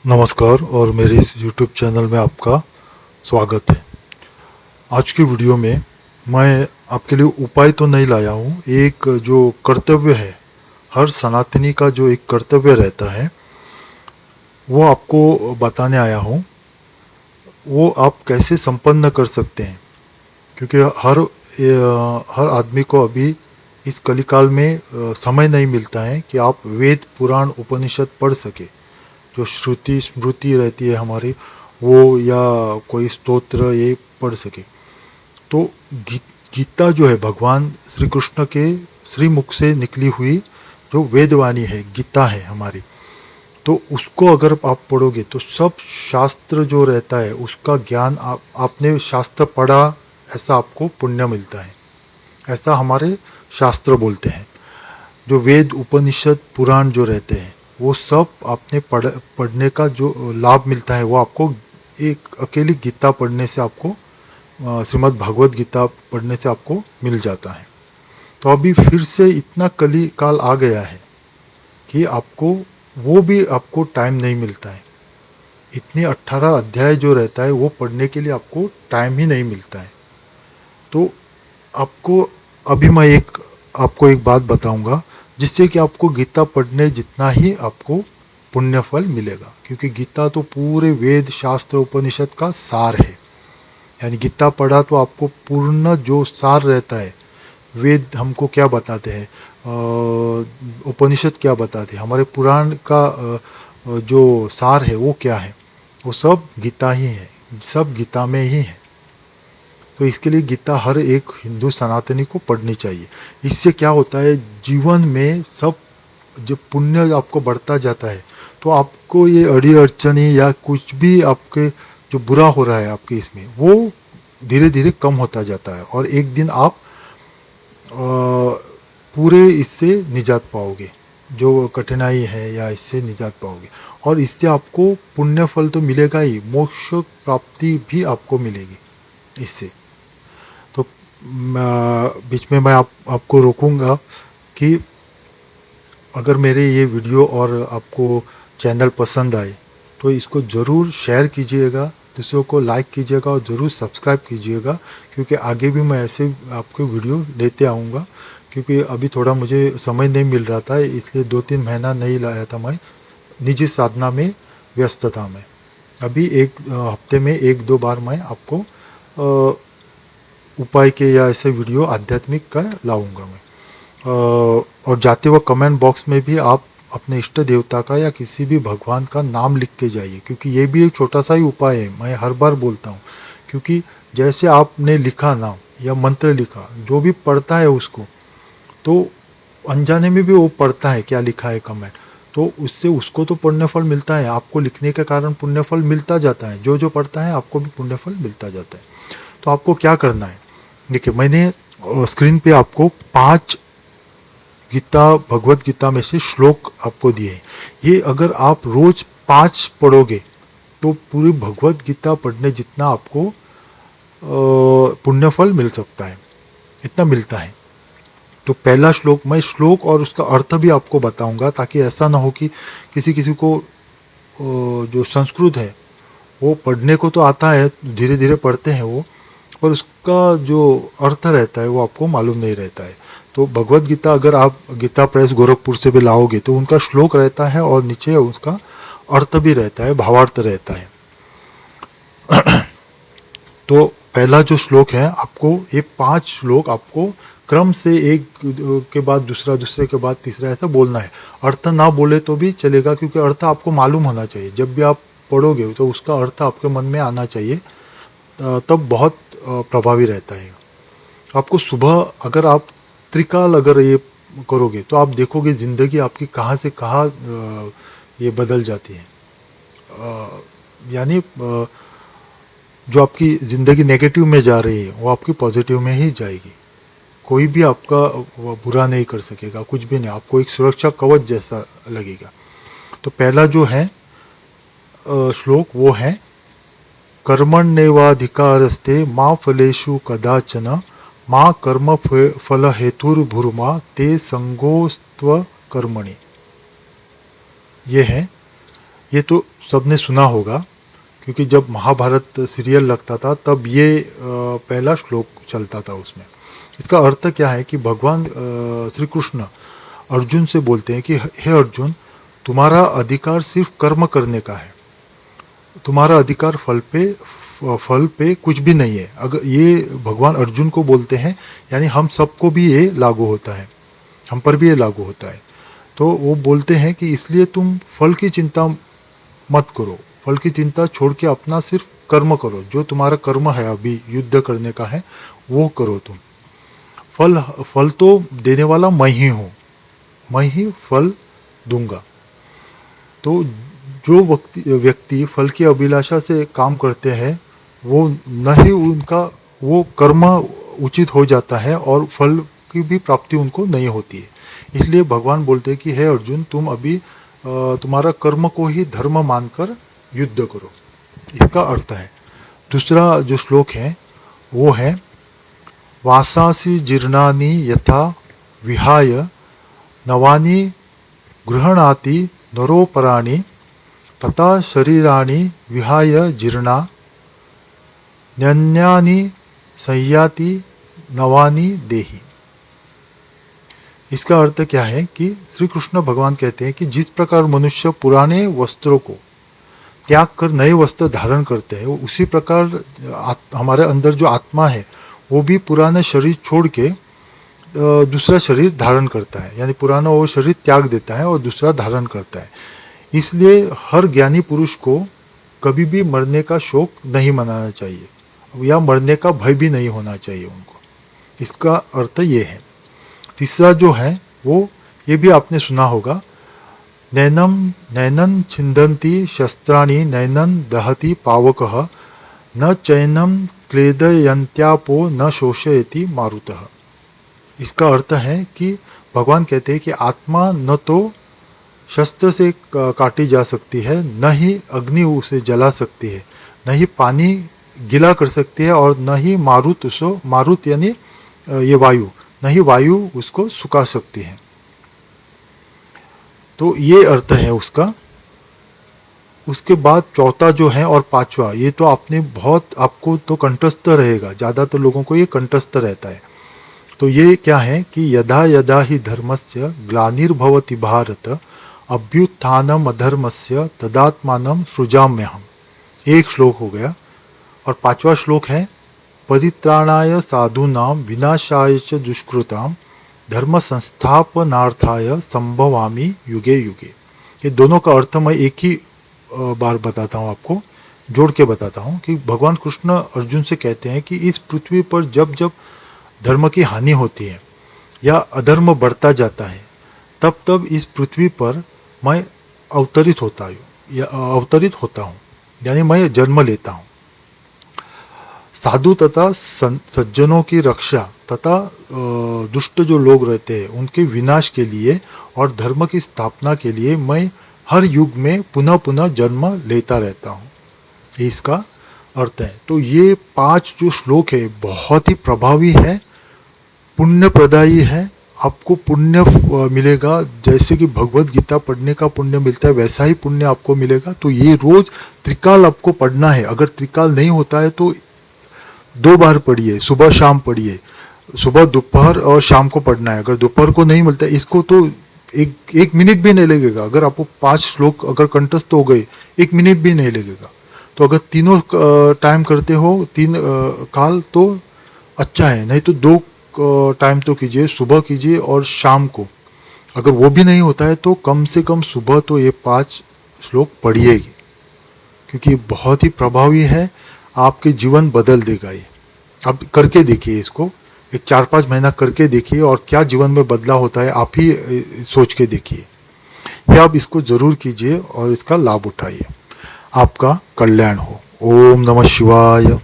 नमस्कार और मेरे इस YouTube चैनल में आपका स्वागत है। आज की वीडियो में मैं आपके लिए उपाय तो नहीं लाया हूँ, एक जो कर्तव्य है, हर सनातनी का जो एक कर्तव्य रहता है वो आपको बताने आया हूँ। वो आप कैसे संपन्न कर सकते हैं, क्योंकि हर आदमी को अभी इस कलिकाल में समय नहीं मिलता है कि आप वेद पुराण उपनिषद पढ़ सके। जो श्रुति स्मृति रहती है हमारी, वो या कोई स्तोत्र ये पढ़ सके। तो गीता जो है भगवान श्री कृष्ण के श्रीमुख से निकली हुई जो वेदवाणी है, गीता है हमारी, तो उसको अगर आप पढ़ोगे तो सब शास्त्र जो रहता है उसका ज्ञान आपने शास्त्र पढ़ा ऐसा आपको पुण्य मिलता है, ऐसा हमारे शास्त्र बोलते हैं। जो वेद उपनिषद पुराण जो रहते हैं वो सब आपने पढ़ने का जो लाभ मिलता है वो आपको एक अकेली गीता पढ़ने से आपको श्रीमद् भागवत गीता पढ़ने से आपको मिल जाता है। तो अभी फिर से इतना कली काल आ गया है कि आपको वो भी आपको टाइम नहीं मिलता है। इतने 18 अध्याय जो रहता है वो पढ़ने के लिए आपको टाइम ही नहीं मिलता है। तो आपको अभी मैं आपको एक बात बताऊंगा जिससे कि आपको गीता पढ़ने जितना ही आपको पुण्य फल मिलेगा, क्योंकि गीता तो पूरे वेद शास्त्र उपनिषद का सार है। यानी गीता पढ़ा तो आपको पूर्ण जो सार रहता है, वेद हमको क्या बताते हैं, उपनिषद क्या बताते हैं, हमारे पुराण का जो सार है वो क्या है, वो सब गीता ही है, सब गीता में ही है। तो इसके लिए गीता हर एक हिंदू सनातनी को पढ़नी चाहिए। इससे क्या होता है, जीवन में सब जब पुण्य आपको बढ़ता जाता है तो आपको ये अड़ी अड़चनी या कुछ भी आपके जो बुरा हो रहा है आपके इसमें, वो धीरे धीरे कम होता जाता है और एक दिन आप पूरे इससे निजात पाओगे, जो कठिनाई है या इससे निजात पाओगे। और इससे आपको पुण्य फल तो मिलेगा ही, मोक्ष प्राप्ति भी आपको मिलेगी इससे। तो बीच में मैं आपको रोकूंगा कि अगर मेरे ये वीडियो और आपको चैनल पसंद आए तो इसको ज़रूर शेयर कीजिएगा, दूसरों को लाइक कीजिएगा और ज़रूर सब्सक्राइब कीजिएगा, क्योंकि आगे भी मैं ऐसे आपको वीडियो लेते आऊँगा। क्योंकि अभी थोड़ा मुझे समय नहीं मिल रहा था, इसलिए 2-3 महीना नहीं लाया था, मैं निजी साधना में व्यस्त था। मैं अभी एक हफ्ते में 1-2 बार मैं आपको उपाय के या ऐसे वीडियो आध्यात्मिक का लाऊंगा मैं। और जाते वक्त कमेंट बॉक्स में भी आप अपने इष्ट देवता का या किसी भी भगवान का नाम लिख के जाइए, क्योंकि ये भी एक छोटा सा ही उपाय है, मैं हर बार बोलता हूँ। क्योंकि जैसे आपने लिखा नाम या मंत्र लिखा, जो भी पढ़ता है उसको, तो अनजाने में भी वो पढ़ता है क्या लिखा है कमेंट, तो उससे उसको तो पुण्य फल मिलता है, आपको लिखने के कारण पुण्य फल मिलता जाता है। जो जो पढ़ता है आपको भी पुण्य फल मिलता जाता है। तो आपको क्या करना है, देखिए मैंने स्क्रीन पे आपको 5 गीता भगवत गीता में से श्लोक आपको दिए हैं। ये अगर आप रोज 5 पढ़ोगे तो पूरी भगवत गीता पढ़ने जितना आपको पुण्य फल मिल सकता है, इतना मिलता है। तो पहला श्लोक, मैं श्लोक और उसका अर्थ भी आपको बताऊंगा, ताकि ऐसा ना हो कि किसी किसी को जो संस्कृत है वो पढ़ने को तो आता है, धीरे धीरे पढ़ते हैं वो, पर उसका जो अर्थ रहता है वो आपको मालूम नहीं रहता है। तो भगवत गीता अगर आप गीता प्रेस गोरखपुर से भी लाओगे तो उनका श्लोक रहता है और नीचे उसका अर्थ भी रहता है, भावार्थ रहता है। तो पहला जो श्लोक है, आपको ये 5 श्लोक आपको क्रम से एक के बाद दूसरा, दूसरे के बाद तीसरा ऐसा बोलना है। अर्थ ना बोले तो भी चलेगा, क्योंकि अर्थ आपको मालूम होना चाहिए। जब भी आप पढ़ोगे तो उसका अर्थ आपके मन में आना चाहिए, तब बहुत प्रभावी रहता है। आपको सुबह अगर आप त्रिकाल अगर ये करोगे तो आप देखोगे जिंदगी आपकी कहाँ से कहाँ ये बदल जाती है। यानी जो आपकी जिंदगी नेगेटिव में जा रही है वो आपकी पॉजिटिव में ही जाएगी। कोई भी आपका बुरा नहीं कर सकेगा, कुछ भी नहीं, आपको एक सुरक्षा कवच जैसा लगेगा। तो पहला जो है श्लोक वो है, कर्मण्येवाधिकारस्ते मा फलेषु कदाचन मा कर्म फल हेतुर्भुर्मा ते संगोस्त्व कर्मणि। ये है, ये तो सबने सुना होगा, क्योंकि जब महाभारत सीरियल लगता था तब ये पहला श्लोक चलता था उसमें। इसका अर्थ क्या है कि भगवान श्री कृष्ण अर्जुन से बोलते हैं कि हे अर्जुन, तुम्हारा अधिकार सिर्फ कर्म करने का है, तुम्हारा अधिकार फल पे कुछ भी नहीं है। अगर ये भगवान अर्जुन को बोलते हैं, यानी हम सबको भी ये लागू होता है, हम पर भी ये लागू होता है। तो वो बोलते हैं कि इसलिए तुम फल की चिंता मत करो, फल की चिंता छोड़ के अपना सिर्फ कर्म करो, जो तुम्हारा कर्म है अभी युद्ध करने का है वो करो तुम। फल तो देने वाला मैं ही हूँ, मैं ही फल दूंगा। तो जो व्यक्ति फल की अभिलाषा से काम करते हैं वो न ही उनका वो कर्म उचित हो जाता है और फल की भी प्राप्ति उनको नहीं होती है। इसलिए भगवान बोलते हैं कि हे अर्जुन, तुम अभी तुम्हारा कर्म को ही धर्म मानकर युद्ध करो। इसका अर्थ है। दूसरा जो श्लोक है वो है वासांसि जीर्णानि यथा विहाय नवानि गृह्णाति नरोपराणि तथा शरीराणि विहाय जीर्णा न्यन्यानि संयाति नवानि देहि। इसका अर्थ क्या है कि श्री कृष्ण भगवान कहते हैं कि जिस प्रकार मनुष्य पुराने वस्त्रों को त्याग कर नए वस्त्र धारण करते हैं, उसी प्रकार हमारे अंदर जो आत्मा है वो भी पुराना शरीर छोड़ के दूसरा शरीर धारण करता है, यानी पुराना वो शरीर त्याग देता है और दूसरा धारण करता है। इसलिए हर ज्ञानी पुरुष को कभी भी मरने का शोक नहीं मनाना चाहिए या मरने का भय भी नहीं होना चाहिए उनको। इसका अर्थ ये है। तीसरा जो है वो ये भी आपने सुना होगा, नैनन छिंदन्ति शस्त्राणि नैनन दहति पावकः न चैनम क्लेदयन्त्यापो न शोषयति मारुतः। इसका अर्थ है कि भगवान कहते हैं कि आत्मा न तो शस्त्र से काटी जा सकती है, न ही अग्नि उसे जला सकती है, न ही पानी गीला कर सकती है और न ही मारुत यानी ये वायु, न ही वायु उसको सुखा सकती है। तो ये अर्थ है उसका। उसके बाद चौथा जो है और पांचवा, ये तो आपको तो कंठस्थ रहेगा, ज्यादातर लोगों को ये कंठस्थ रहता है। तो ये क्या है कि यदा यदा ही धर्मस्य ग्लानिर्भवति भारत अभ्युत्थानम अधर्मस्य तदात्मानं सृजाम्यहम्। एक श्लोक हो गया। और पांचवा श्लोक है परित्राणाय साधूनां विनाशाय च दुष्कृतां धर्म संस्थापनार्थाय संभवामि युगे युगे। ये दोनों का अर्थ मैं एक ही बार बताता हूँ, आपको जोड़ के बताता हूँ कि भगवान कृष्ण अर्जुन से कहते हैं कि इस पृथ्वी पर जब जब धर्म की हानि होती है या अधर्म बढ़ता जाता है, तब तब इस पृथ्वी पर मैं अवतरित होता हूँ, यानी मैं जन्म लेता हूँ। साधु तथा सज्जनों की रक्षा तथा दुष्ट जो लोग रहते हैं उनके विनाश के लिए और धर्म की स्थापना के लिए मैं हर युग में पुनः पुनः जन्म लेता रहता हूँ। इसका अर्थ है। तो ये 5 जो श्लोक है बहुत ही प्रभावी है, पुण्य प्रदायी है। आपको पुण्य मिलेगा, जैसे कि भगवत गीता पढ़ने का पुण्य मिलता है वैसा ही पुण्य आपको मिलेगा। तो ये रोज त्रिकाल आपको पढ़ना है। अगर त्रिकाल नहीं होता है तो 2 बार पढ़िए, सुबह शाम पढ़िए, सुबह दोपहर और शाम को पढ़ना है। अगर दोपहर को नहीं मिलता है इसको तो एक मिनट भी नहीं लगेगा। अगर आपको 5 श्लोक अगर कंठस्थ हो गए 1 मिनट भी नहीं लगेगा। तो अगर तीनों टाइम करते हो 3 काल तो अच्छा है, नहीं तो 2 टाइम तो कीजिए, सुबह कीजिए और शाम को। अगर वो भी नहीं होता है तो कम से कम सुबह तो ये 5 श्लोक पढ़िएगी, क्योंकि बहुत ही प्रभावी है, आपके जीवन बदल देगा ये। अब करके देखिए इसको, एक 4-5 महीना करके देखिए और क्या जीवन में बदलाव होता है आप ही सोच के देखिए। या आप इसको जरूर कीजिए और इसका लाभ उठाइए। आपका कल्याण हो। ओम नमः शिवाय।